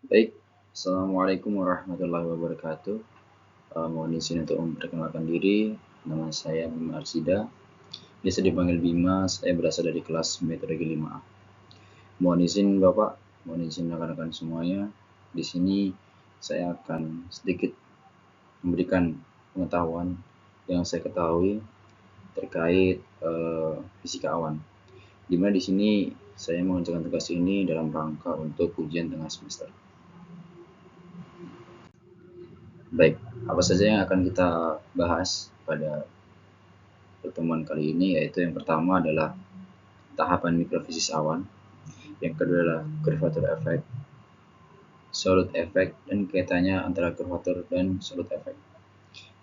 Baik, Assalamualaikum warahmatullahi wabarakatuh. Mohon izin untuk memperkenalkan diri. Nama saya Bima Arsida. Biasa dipanggil Bima. Saya berasal dari kelas metodologi 5A. Mohon izin Bapak, mohon izin rekan-rekan semuanya. Di sini saya akan sedikit memberikan pengetahuan yang saya ketahui terkait fisika awan. Dimana di sini saya mengerjakan tugas ini dalam rangka untuk ujian tengah semester. Baik, apa saja yang akan kita bahas pada pertemuan kali ini, yaitu yang pertama adalah tahapan mikrofisis awan, yang kedua adalah curvature effect, solute effect, dan kaitannya antara curvature dan solute effect.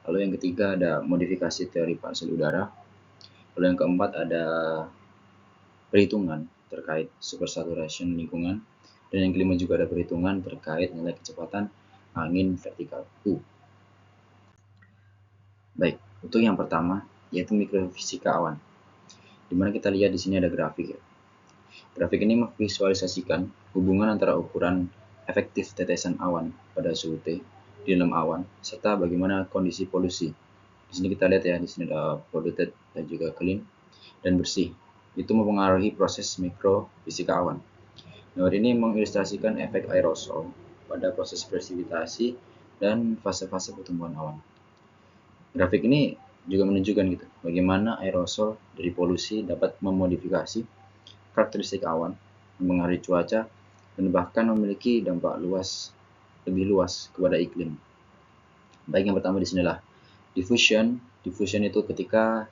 Lalu yang ketiga ada modifikasi teori partikel udara. Lalu yang keempat ada perhitungan terkait supersaturation lingkungan. Dan yang kelima juga ada perhitungan terkait nilai kecepatan angin vertikal U. Baik, untuk yang pertama yaitu mikrofisika awan. Dimana kita lihat di sini ada grafik ya. Grafik ini memvisualisasikan hubungan antara ukuran efektif tetesan awan pada suhu T di dalam awan serta bagaimana kondisi polusi. Di sini kita lihat ya, di sini ada polluted dan juga clean dan bersih. Itu mempengaruhi proses mikrofisika awan. Gambar ini mengilustrasikan efek aerosol pada proses presipitasi dan fase-fase pertumbuhan awan. Grafik ini juga menunjukkan gitu bagaimana aerosol dari polusi dapat memodifikasi karakteristik awan, mempengaruhi cuaca, dan bahkan memiliki dampak lebih luas kepada iklim. Baik, yang pertama di sinilah diffusion. Diffusion itu ketika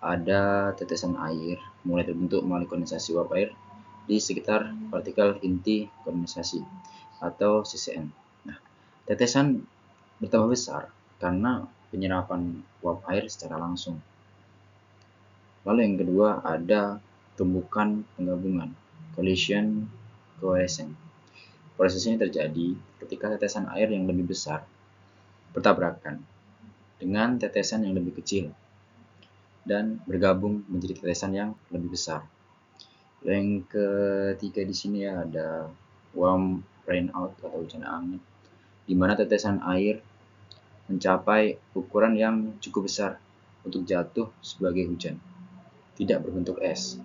ada tetesan air mulai terbentuk melalui kondensasi uap air di sekitar partikel inti kondensasi atau CCN. Nah, tetesan bertambah besar karena penyerapan uap air secara langsung. Lalu yang kedua ada tumbukan penggabungan, collision coalescence. Proses ini terjadi ketika tetesan air yang lebih besar bertabrakan dengan tetesan yang lebih kecil dan bergabung menjadi tetesan yang lebih besar. Yang ketiga di sini ya ada warm rainout atau hujan angin, di mana tetesan air mencapai ukuran yang cukup besar untuk jatuh sebagai hujan, tidak berbentuk es.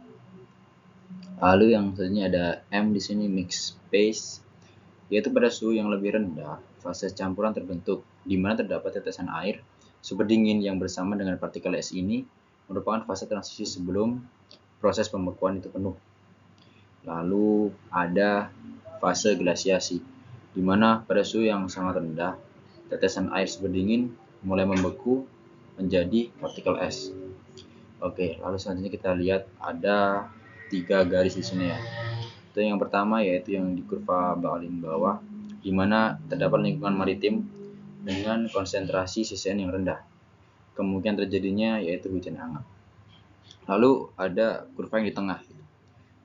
Lalu yang selanjutnya ada M di sini mixed phase, yaitu pada suhu yang lebih rendah, fase campuran terbentuk, di mana terdapat tetesan air super dingin yang bersama dengan partikel es ini merupakan fase transisi sebelum proses pembekuan itu penuh. Lalu ada fase glasiasi, di mana pada suhu yang sangat rendah, tetesan air super dingin mulai membeku menjadi partikel es. Oke, lalu selanjutnya kita lihat ada 3 garis di sini ya. Itu yang pertama yaitu yang di kurva paling bawah, di mana terdapat lingkungan maritim dengan konsentrasi CCN yang rendah. Kemungkinan terjadinya yaitu hujan hangat. Lalu ada kurva yang di tengah.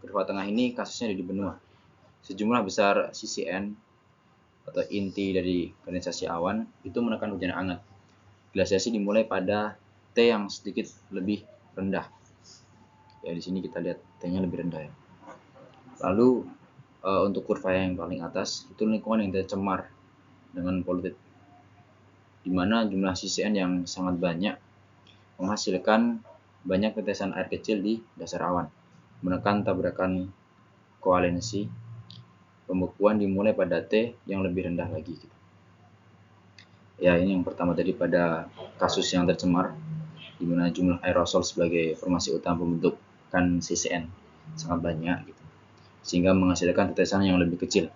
Kurva tengah ini kasusnya ada di benua. Sejumlah besar CCN atau inti dari kondensasi awan itu menekan hujan hangat. Glasiasi dimulai pada T yang sedikit lebih rendah. Ya di sini kita lihat T-nya lebih rendah ya. Lalu untuk kurva yang paling atas itu lingkungan yang tercemar dengan polluted, di mana jumlah CCN yang sangat banyak menghasilkan banyak tetesan air kecil di dasar awan, menekan tabrakan koalensi. Pembekuan dimulai pada T yang lebih rendah lagi. Ya, ini yang pertama tadi pada kasus yang tercemar, di mana jumlah aerosol sebagai formasi utama pembentukan CCN sangat banyak, gitu, sehingga menghasilkan tetesan yang lebih kecil.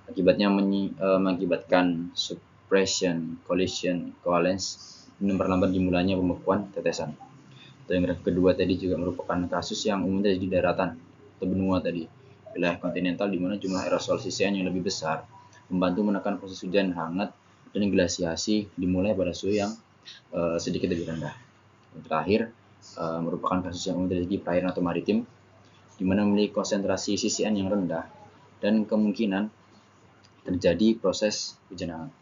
Akibatnya mengakibatkan suppression, collision, coalescence, memperlambat dimulainya pembekuan tetesan. Dan yang kedua tadi juga merupakan kasus yang umum terjadi di daratan atau benua tadi, wilayah kontinental, di mana jumlah aerosol CCN yang lebih besar membantu menekan proses hujan hangat dan glasiasi dimulai pada suhu yang sedikit lebih rendah. Yang terakhir merupakan kasus yang umum terjadi di perairan atau maritim, di mana memiliki konsentrasi CCN yang rendah dan kemungkinan terjadi proses hujan hangat.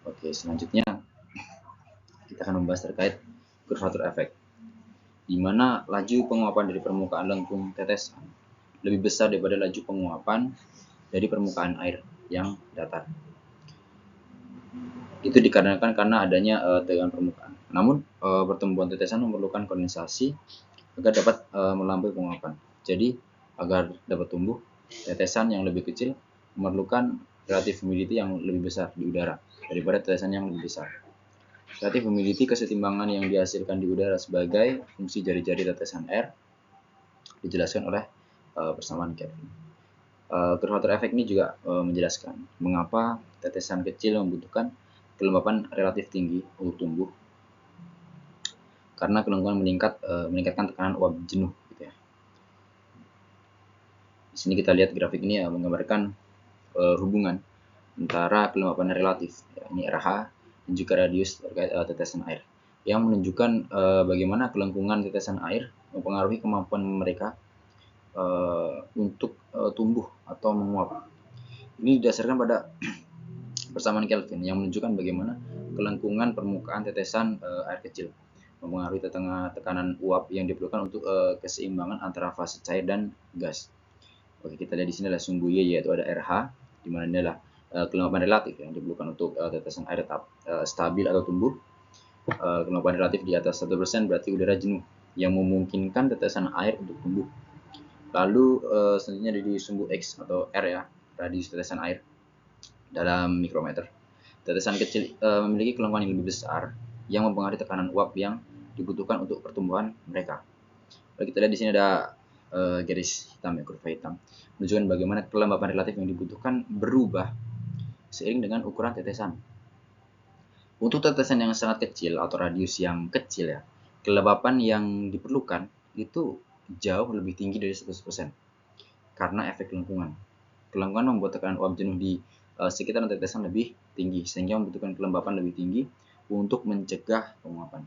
Oke, selanjutnya kita akan membahas terkait curvature effect, di mana laju penguapan dari permukaan lengkung tetesan lebih besar daripada laju penguapan dari permukaan air yang datar. Itu dikarenakan karena adanya tekanan permukaan. Namun pertumbuhan tetesan memerlukan kondensasi agar dapat melampaui penguapan. Jadi agar dapat tumbuh, tetesan yang lebih kecil memerlukan relative humidity yang lebih besar di udara daripada tetesan yang lebih besar. Relative humidity kesetimbangan yang dihasilkan di udara sebagai fungsi jari-jari tetesan air dijelaskan oleh persamaan Kelvin. Curvature effect ini juga menjelaskan mengapa tetesan kecil membutuhkan kelembapan relatif tinggi untuk tumbuh, karena kelangsungan meningkatkan tekanan uap jenuh gitu ya. Di sini kita lihat grafik ini menggambarkan hubungan antara kelembapan relatif, ya, ini RH dan juga radius terkait tetesan air, yang menunjukkan bagaimana kelengkungan tetesan air mempengaruhi kemampuan mereka untuk tumbuh atau menguap. Ini didasarkan pada persamaan Kelvin yang menunjukkan bagaimana kelengkungan permukaan tetesan air kecil mempengaruhi tekanan uap yang diperlukan untuk keseimbangan antara fase cair dan gas. Oke, kita lihat di sini adalah sumbu Y, yaitu ada RH, di mana ini adalah kelembapan relatif yang diperlukan untuk tetesan air tetap stabil atau tumbuh. Kelembapan relatif di atas 1% berarti udara jenuh yang memungkinkan tetesan air untuk tumbuh. Lalu selanjutnya di sumbu X atau R ya, radius tetesan air dalam mikrometer. Tetesan kecil memiliki kelengkungan yang lebih besar yang mempengaruhi tekanan uap yang dibutuhkan untuk pertumbuhan mereka. Lalu kita lihat di sini ada garis hitam ya, kurva hitam, menunjukkan bagaimana kelembapan relatif yang dibutuhkan berubah seiring dengan ukuran tetesan. Untuk tetesan yang sangat kecil atau radius yang kecil ya, kelembapan yang diperlukan itu jauh lebih tinggi dari 100% karena efek lengkungan. Kelengkungan membuat tekanan uap jenuh di sekitar tetesan lebih tinggi, sehingga membutuhkan kelembapan lebih tinggi untuk mencegah penguapan.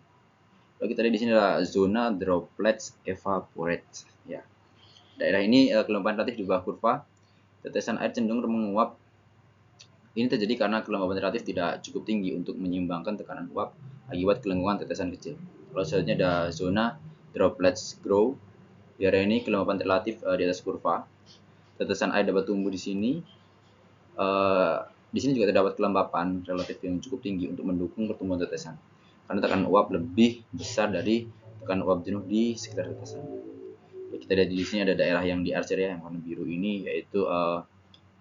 Lalu kita lihat di sini adalah zona droplets evaporate. Ya, daerah ini kelembapan relatif di bawah kurva, tetesan air cenderung menguap. Ini terjadi karena kelembapan relatif tidak cukup tinggi untuk menyeimbangkan tekanan uap akibat kelengkungan tetesan kecil. Lalu selanjutnya ada zona droplets grow. Di area ini kelembapan relatif di atas kurva. Tetesan air dapat tumbuh di sini. Di sini juga terdapat kelembapan relatif yang cukup tinggi untuk mendukung pertumbuhan tetesan, karena tekanan uap lebih besar dari tekanan uap jenuh di sekitar tetesan. Kita lihat di sini ada daerah yang di archer ya, yang warna biru ini, yaitu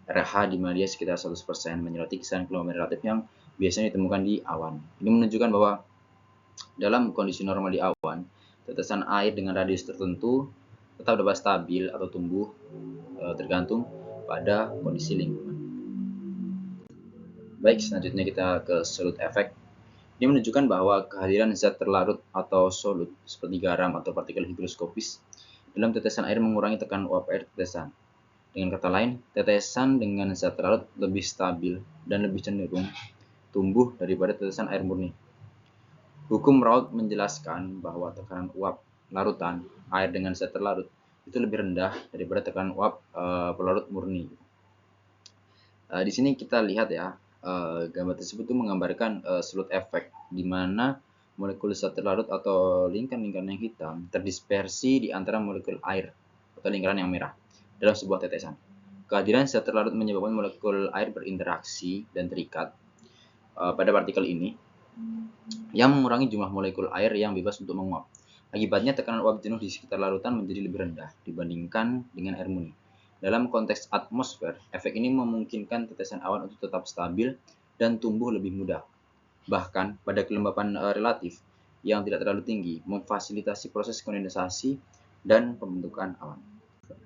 RH di mana dia sekitar 100% menyeroti kisaran kelembapan relatif yang biasanya ditemukan di awan. Ini menunjukkan bahwa dalam kondisi normal di awan, tetesan air dengan radius tertentu tetap dapat stabil atau tumbuh tergantung pada kondisi lingkungan. Baik, selanjutnya kita ke solute effect. Ini menunjukkan bahwa kehadiran zat terlarut atau solut seperti garam atau partikel higroskopis dalam tetesan air mengurangi tekanan uap air tetesan. Dengan kata lain, tetesan dengan zat terlarut lebih stabil dan lebih cenderung tumbuh daripada tetesan air murni. Hukum Raoult menjelaskan bahwa tekanan uap larutan air dengan zat terlarut itu lebih rendah daripada tekanan uap pelarut murni. Di sini kita lihat ya, gambar tersebut itu menggambarkan solute effect, di mana molekul zat terlarut atau lingkaran-lingkaran yang hitam terdispersi di antara molekul air atau lingkaran yang merah dalam sebuah tetesan. Kehadiran zat terlarut menyebabkan molekul air berinteraksi dan terikat pada partikel ini yang mengurangi jumlah molekul air yang bebas untuk menguap. Akibatnya tekanan uap jenuh di sekitar larutan menjadi lebih rendah dibandingkan dengan air murni. Dalam konteks atmosfer, efek ini memungkinkan tetesan awan untuk tetap stabil dan tumbuh lebih mudah. Bahkan pada kelembapan relatif yang tidak terlalu tinggi, memfasilitasi proses kondensasi dan pembentukan awan.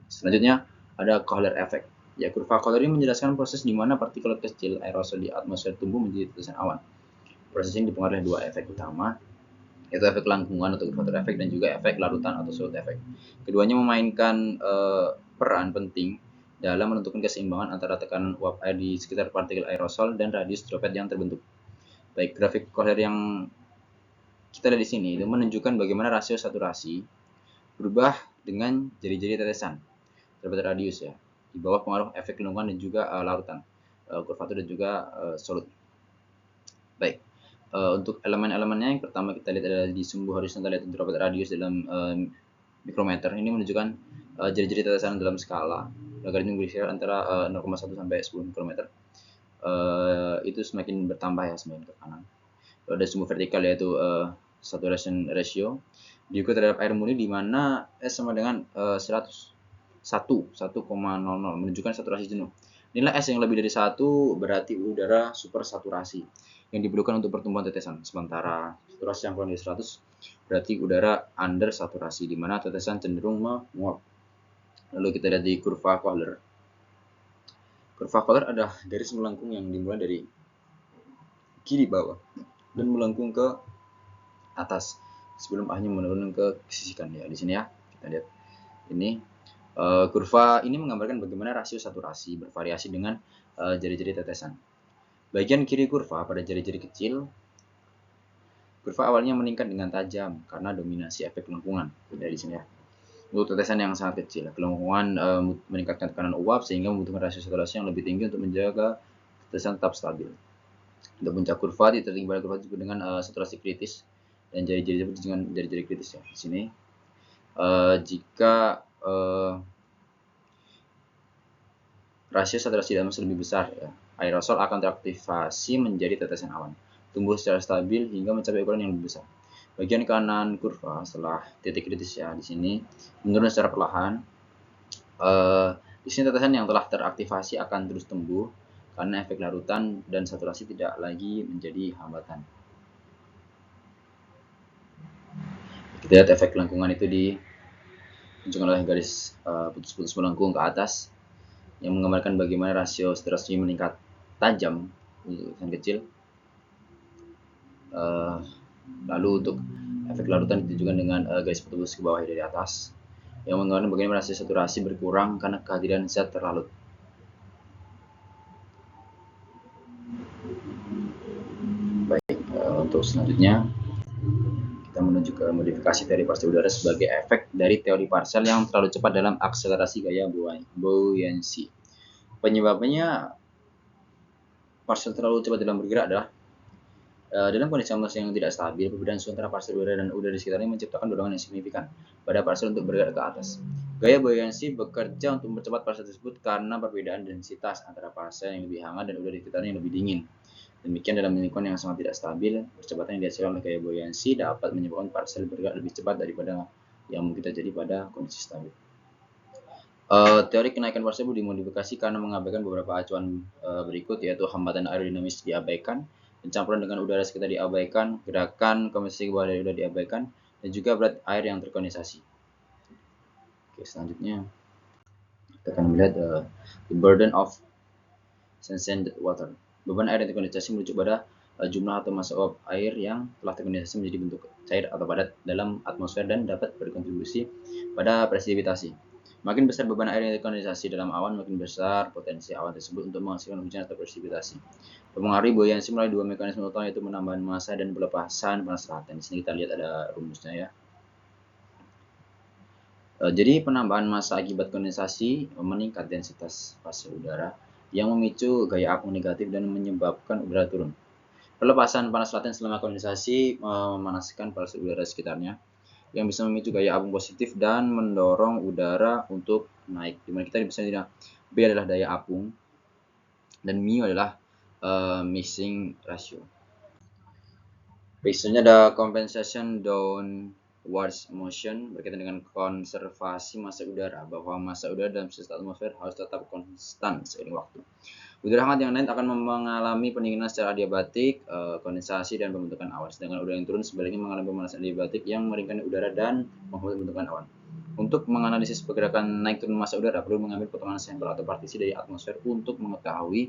Selanjutnya ada Kohler effect. Ya, kurva Kohler ini menjelaskan proses di mana partikel kecil aerosol di atmosfer tumbuh menjadi tetesan awan. Proses ini dipengaruhi oleh dua efek utama, yaitu efek lengkungan atau curvature effect dan juga efek larutan atau solute effect. Keduanya memainkan peran penting dalam menentukan keseimbangan antara tekanan uap air di sekitar partikel aerosol dan radius droplet yang terbentuk. Baik, grafik Kohler yang kita lihat di sini itu menunjukkan bagaimana rasio saturasi berubah dengan jari-jari tetesan terhadap radius ya, di bawah pengaruh efek lingkungan dan juga larutan, curvature dan juga solute. Baik, untuk elemen-elemennya yang pertama kita lihat adalah di sumbu horizontal, yaitu droplet radius dalam mikrometer. Ini menunjukkan jari-jari tetesan dalam skala. logaritma berkisar antara 0,1 sampai 10 mikrometer. Itu semakin bertambah ya, semakin ke kanan. Lalu ada sumbu vertikal yaitu saturation ratio diukur terhadap air murni di mana S sama dengan 100 menunjukkan saturasi jenuh. Nilai S yang lebih dari 1 berarti udara supersaturasi yang diperlukan untuk pertumbuhan tetesan. Sementara saturasi yang kurang dari 100 berarti udara under saturasi di mana tetesan cenderung menguap. Lalu kita lihat di kurva Kohler. Kurva Kohler adalah garis melengkung yang dimulai dari kiri bawah dan melengkung ke atas sebelum akhirnya menurun ke sisi kanan ya. Di sini ya kita lihat ini kurva ini menggambarkan bagaimana rasio saturasi bervariasi dengan jari-jari tetesan. Bagian kiri kurva pada jari-jari kecil, kurva awalnya meningkat dengan tajam karena dominasi efek lengkungan. Dari sini ya. Untuk tetesan yang sangat kecil, kelengkungan meningkatkan tekanan uap sehingga membutuhkan rasio saturasi yang lebih tinggi untuk menjaga tetesan tetap stabil. Untuk puncak kurva, titik tertinggi pada kurva disebut dengan saturasi kritis dan jari-jari disebut dengan jari-jari kritis ya. Di sini jika rasio saturasi dalam lebih besar ya, aerosol akan teraktivasi menjadi tetesan awan, tumbuh secara stabil hingga mencapai ukuran yang lebih besar. Bagian kanan kurva setelah titik kritis ya di sini menurun secara perlahan. Di sini tetesan yang telah teraktivasi akan terus tumbuh karena efek larutan dan saturasi tidak lagi menjadi hambatan. Kita lihat efek lengkungan itu ditunjukkan oleh garis putus-putus melengkung ke atas yang menggambarkan bagaimana rasio saturasi meningkat tajam untuk tetesan kecil. Lalu untuk efek larutan ditunjukkan dengan garis putus ke bawah dari atas yang menggambarkan bagaimana rasio saturasi berkurang karena kehadiran zat terlalut. Baik, untuk selanjutnya kita menuju ke modifikasi teori partikel udara sebagai efek dari teori parsial yang terlalu cepat dalam akselerasi gaya buoyancy. Penyebabnya partikel terlalu cepat dalam bergerak adalah dalam kondisi atmosfer yang tidak stabil, perbedaan suhu antara partikel udara dan udara di sekitarnya menciptakan dorongan yang signifikan pada partikel untuk bergerak ke atas. Gaya buoyancy bekerja untuk mempercepat partikel tersebut karena perbedaan densitas antara partikel yang lebih hangat dan udara di sekitarnya yang lebih dingin. Demikian dalam lingkungan yang sangat tidak stabil, percepatan yang dihasilkan oleh gaya buoyancy dapat menyebabkan partikel bergerak lebih cepat daripada yang mungkin terjadi pada kondisi stabil. Teori kenaikan partikel dimodifikasi karena mengabaikan beberapa acuan berikut, yaitu hambatan aerodinamis diabaikan, pencampuran dengan udara sekitar diabaikan, gerakan kondensasi ke bawah dari udara diabaikan, dan juga berat air yang terkondensasi. Oke, selanjutnya kita akan melihat the burden of suspended water. Beban air yang terkondensasi merujuk pada jumlah atau massa uap air yang telah terkondensasi menjadi bentuk cair atau padat dalam atmosfer dan dapat berkontribusi pada presipitasi. Makin besar beban air yang terkondensasi dalam awan, makin besar potensi awan tersebut untuk menghasilkan hujan atau presipitasi. Mempengaruhi buoyancy melalui dua mekanisme utama, yaitu penambahan massa dan pelepasan panas laten. Di sini kita lihat ada rumusnya ya. Jadi penambahan massa akibat kondensasi meningkat densitas partikel udara yang memicu gaya apung negatif dan menyebabkan udara turun. Pelepasan panas laten selama kondensasi memanaskan partikel udara sekitarnya yang bisa memicu gaya apung positif dan mendorong udara untuk naik. Dimana kita bisa lihat B adalah daya apung dan mu adalah mixing ratio. Berikutnya ada compensation downwards motion berkaitan dengan konservasi massa udara, bahwa massa udara dalam sistem atmosfer harus tetap konstan seiring waktu. Udara hangat yang naik akan mengalami pendinginan secara adiabatik, kondensasi, dan pembentukan awan. Sedangkan udara yang turun sebaliknya mengalami pemanasan adiabatik yang meringkani udara dan membuat pembentukan awan. Untuk menganalisis pergerakan naik turun massa udara, perlu mengambil potongan sampel atau partisi dari atmosfer untuk mengetahui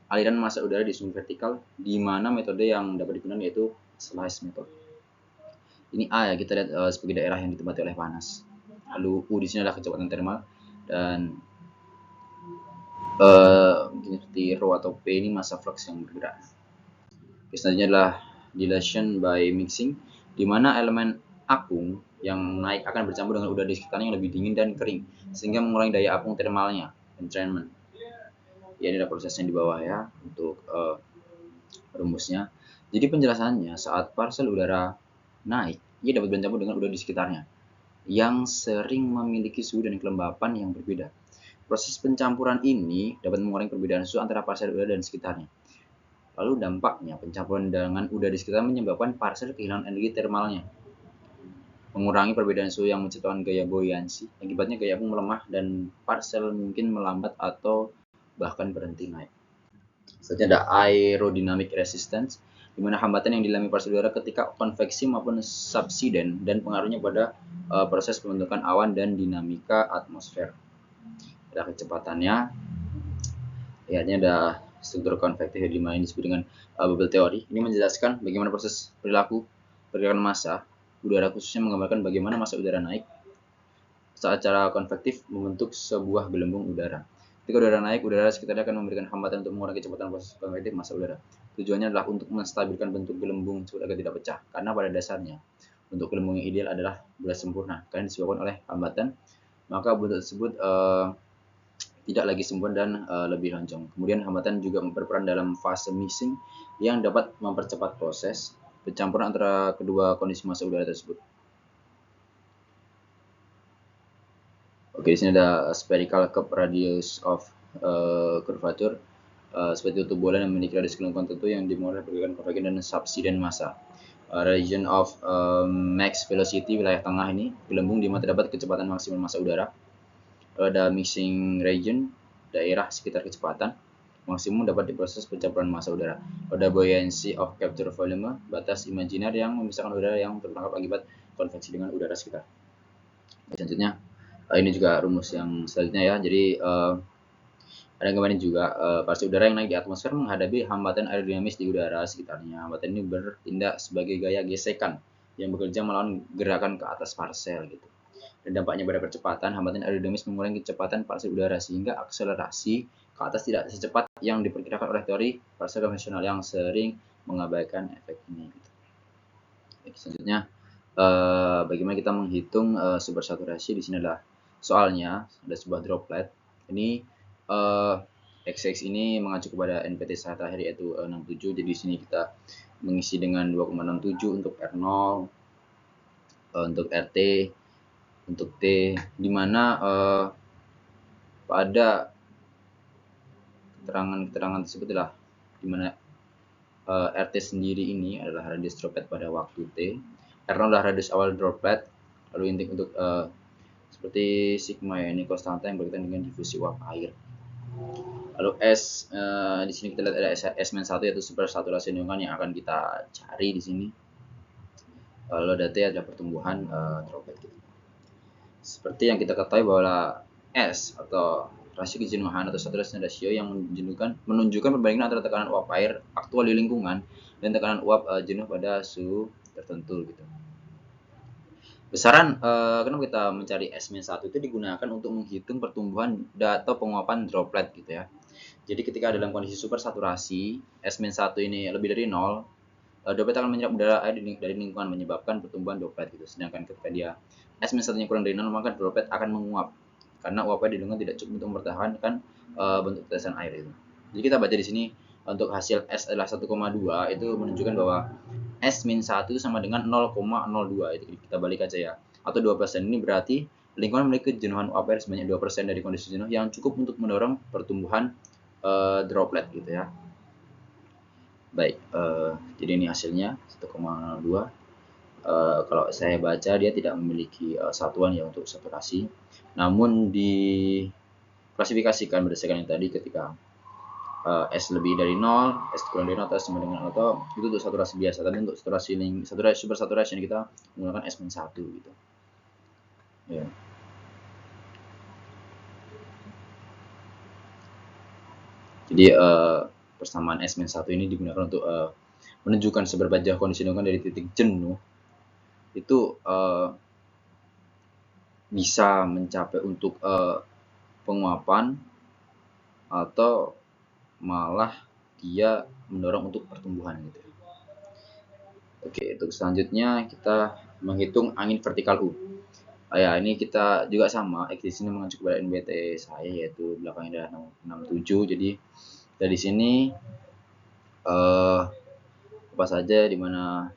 aliran massa udara di sumbu vertikal, di mana metode yang dapat digunakan yaitu slice method. Ini A ya, kita lihat sebagai daerah yang ditempati oleh panas. Lalu U di sini adalah kecepatan thermal, dan mungkin seperti rho atau P ini massa flux yang bergerak. Selanjutnya adalah dilation by mixing, di mana elemen apung yang naik akan bercampur dengan udara di sekitarnya yang lebih dingin dan kering, sehingga mengurangi daya apung thermalnya, entrainment. Ya, ini adalah prosesnya di bawah ya untuk rumusnya. Jadi penjelasannya, saat partikel udara naik, ia dapat bercampur dengan udara di sekitarnya yang sering memiliki suhu dan kelembapan yang berbeda. Proses pencampuran ini dapat mengurangi perbedaan suhu antara parsel udara dan sekitarnya. Lalu dampaknya, pencampuran dengan udara di sekitar menyebabkan parsel kehilangan energi termalnya, mengurangi perbedaan suhu yang menciptakan gaya buoyancy. Akibatnya gaya pun melemah dan parsel mungkin melambat atau bahkan berhenti naik. Selanjutnya ada aerodynamic resistance, di mana hambatan yang dialami parsel udara ketika konveksi maupun subsiden dan pengaruhnya pada proses pembentukan awan dan dinamika atmosfer. Ada kecepatannya, ya ini ada struktur konvektif di mana disebut dengan bubble theory. Ini menjelaskan bagaimana proses perilaku pergerakan massa udara, khususnya menggambarkan bagaimana massa udara naik saat cara konvektif membentuk sebuah gelembung udara. Ketika udara naik, udara sekitarnya akan memberikan hambatan untuk mengurangi kecepatan proses konvektif massa udara. Tujuannya adalah untuk menstabilkan bentuk gelembung agar tidak pecah. Karena pada dasarnya, bentuk gelembung yang ideal adalah bulat sempurna. Karena disebabkan oleh hambatan, maka bentuk tersebut tidak lagi sempurna dan lebih lonjong. Kemudian hambatan juga berperan dalam fase mixing yang dapat mempercepat proses pencampuran antara kedua kondisi massa udara tersebut. Oke, di sini ada spherical curve radius of curvature, seperti tubuh bola yang memiliki radius gelembung tertentu yang dimulai dari pergerakan konvektif dan subsiden massa. Region of max velocity, wilayah tengah ini gelembung di mana terdapat kecepatan maksimal massa udara. Lalu ada mixing region, daerah sekitar kecepatan maksimum dapat diproses pencampuran massa udara. Ada buoyancy of capture volume, batas imajiner yang memisahkan udara yang terperangkap akibat konveksi dengan udara sekitar. Selanjutnya, ini juga rumus yang selanjutnya ya. Jadi ada gambaran juga parsel udara yang naik di atmosfer menghadapi hambatan aerodinamis di udara sekitarnya. Hambatan ini bertindak sebagai gaya gesekan yang bekerja melawan gerakan ke atas parsel gitu. Dan dampaknya pada percepatan, hambatan aerodinamis mengurangi kecepatan parsel udara sehingga akselerasi ke atas tidak secepat yang diperkirakan oleh teori parsel konvensional yang sering mengabaikan efek ini. Gitu. Selanjutnya, bagaimana kita menghitung supersaturasi. Di sini adalah soalnya ada sebuah droplet. Ini XX ini mengacu kepada NPT saya terakhir yaitu 67. Jadi di sini kita mengisi dengan 2,67 untuk R0, untuk RT, untuk T, di mana pada keterangan tersebut adalah di mana RT sendiri ini adalah radius droplet pada waktu T, R0 adalah radius awal droplet, lalu intik untuk seperti sigma ya, ini konstanta yang berkaitan dengan difusi uap air. Lalu S di sini kita lihat ada S-1 yaitu supersaturasi lingkungan yang akan kita cari di sini. Lalu ada T adalah pertumbuhan droplet. Seperti yang kita ketahui bahwa S atau rasio kejenuhan atau saturation ratio yang menunjukkan perbandingan antara tekanan uap air aktual di lingkungan dan tekanan uap jenuh pada suhu tertentu gitu. Besaran kenapa kita mencari S-1 itu digunakan untuk menghitung pertumbuhan atau penguapan droplet gitu ya. Jadi ketika dalam kondisi supersaturasi S-1 ini lebih dari 0, droplet akan menyerap udara air dari lingkungan menyebabkan pertumbuhan droplet gitu. Sedangkan ketika dia S-1-nya kurang dari 0, maka droplet akan menguap karena uap air di lingkungan tidak cukup untuk mempertahankan bentuk tetesan air itu. Jadi kita baca di sini untuk hasil S adalah 1,2 itu menunjukkan bahwa S-1 itu sama dengan 0,02. Itu kita balik aja ya. Atau 2%. Ini berarti lingkungan memiliki kejenuhan uap air sebanyak 2% dari kondisi jenuh yang cukup untuk mendorong pertumbuhan droplet gitu ya. Baik, jadi ini hasilnya 1,02. Kalau saya baca dia tidak memiliki satuan ya untuk saturasi. Namun diklasifikasikan berdasarkan yang tadi ketika S lebih dari 0, S kurang dari 0 atau sama dengan atau itu untuk saturasi biasa. Tapi untuk saturasi super saturation kita menggunakan S-1 gitu. Ya. Jadi persamaan S-1 ini digunakan untuk menunjukkan seberapa jauh kondisi lingkungan dari titik jenuh itu bisa mencapai untuk penguapan atau malah dia mendorong untuk pertumbuhan gitu. Oke, untuk selanjutnya kita menghitung angin vertikal U. Ya, ini kita juga sama, X di sini mengacu kepada NBT saya yaitu belakangnya adalah 67. Jadi dari sini apa saja di mana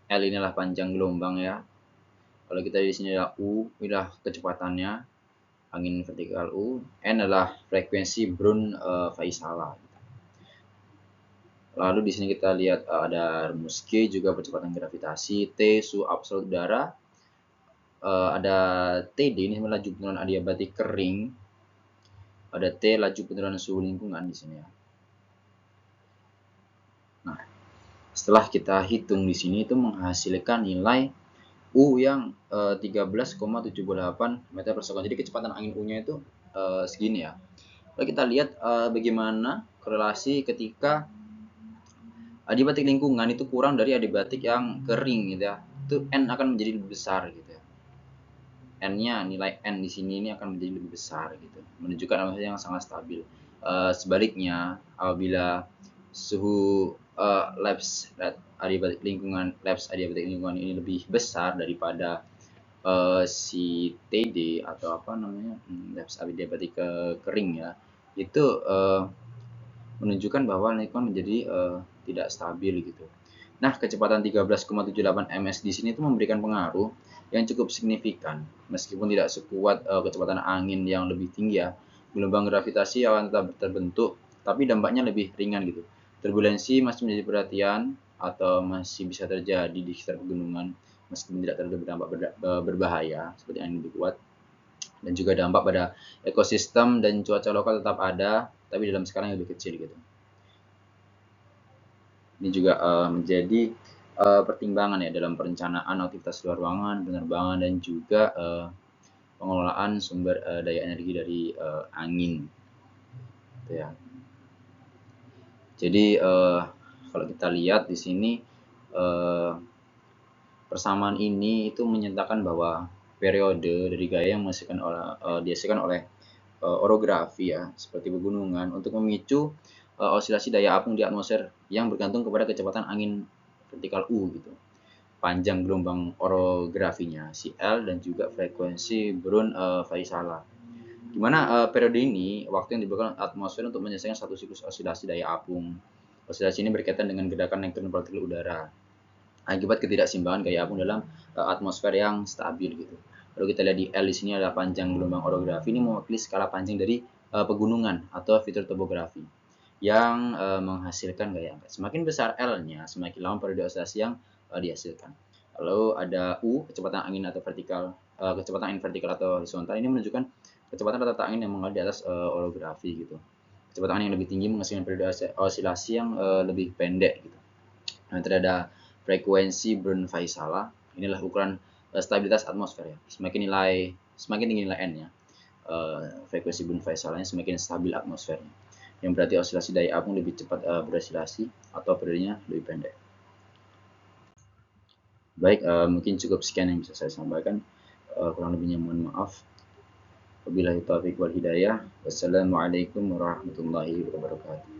L inilah panjang gelombang ya. Kalau kita di sini adalah U, inilah kecepatannya. angin vertikal U, N adalah frekuensi Brown Faisala. Lalu di sini kita lihat ada rumus G juga percepatan gravitasi, T suhu absolut udara, ada TD ini laju penurunan adiabatik kering, ada T laju penurunan suhu lingkungan di sini ya. Nah, setelah kita hitung di sini itu menghasilkan nilai U yang 13,78 meter per second. Jadi kecepatan angin U-nya itu segini ya. Lalu kita lihat bagaimana korelasi ketika adiabatik lingkungan itu kurang dari adiabatik yang kering gitu ya. Itu N akan menjadi lebih besar gitu ya. N-nya, nilai N di sini ini akan menjadi lebih besar gitu. Menunjukkan atmosfer yang sangat stabil. Sebaliknya, apabila suhu lapse adiabatik lingkungan ini lebih besar daripada si TD atau apa namanya lapse adiabatik kering ya, itu menunjukkan bahwa lingkungan menjadi tidak stabil gitu. Nah, kecepatan 13,78 ms di sini itu memberikan pengaruh yang cukup signifikan, meskipun tidak sekuat kecepatan angin yang lebih tinggi ya. Gelombang gravitasi akan tetap terbentuk, tapi dampaknya lebih ringan gitu. Turbulensi masih menjadi perhatian atau masih bisa terjadi di sekitar pegunungan, meskipun tidak terlalu berdampak berbahaya seperti angin lebih kuat. Dan juga dampak pada ekosistem dan cuaca lokal tetap ada, tapi dalam skala yang lebih kecil gitu. Ini juga menjadi pertimbangan ya dalam perencanaan aktivitas luar ruangan, penerbangan, dan juga pengelolaan sumber daya energi dari angin. Gitu ya. Jadi kalau kita lihat di sini persamaan ini itu menyatakan bahwa periode dari gaya yang dihasilkan oleh orografi ya, seperti pegunungan untuk memicu osilasi daya apung di atmosfer yang bergantung kepada kecepatan angin vertikal U gitu. Panjang gelombang orografinya CL dan juga frekuensi Brown Faisala. Di mana periode ini waktu yang diberikan atmosfer untuk menyelesaikan satu siklus osilasi daya apung. Osilasi ini berkaitan dengan gerakan elektron partikel udara akibat ketidakseimbangan gaya apung dalam atmosfer yang stabil gitu. Lalu kita lihat di L di sini adalah panjang gelombang orografi, ini mewakili skala panjang dari pegunungan atau fitur topografi yang menghasilkan gaya angkat. Semakin besar L-nya, semakin lama periode osilasi yang dihasilkan. Lalu ada U, kecepatan angin atau vertikal, kecepatan angin vertikal atau horizontal. Ini menunjukkan kecepatan rata-rata angin yang mengalir di atas orografi gitu. Kecepatan angin yang lebih tinggi menghasilkan periode osilasi yang lebih pendek gitu. Nah, ada frekuensi Brown Faisala. Inilah ukuran stabilitas atmosfer ya. Semakin tinggi nilai N ya, frekuensi Brown Faisalanya semakin stabil atmosfernya. Yang berarti osilasi daya apung lebih cepat berosilasi atau periodenya lebih pendek. Baik, mungkin cukup sekian yang bisa saya sampaikan. Kurang lebihnya mohon maaf. Wabillahi taufiq wal hidayah. Wassalamualaikum warahmatullahi wabarakatuh.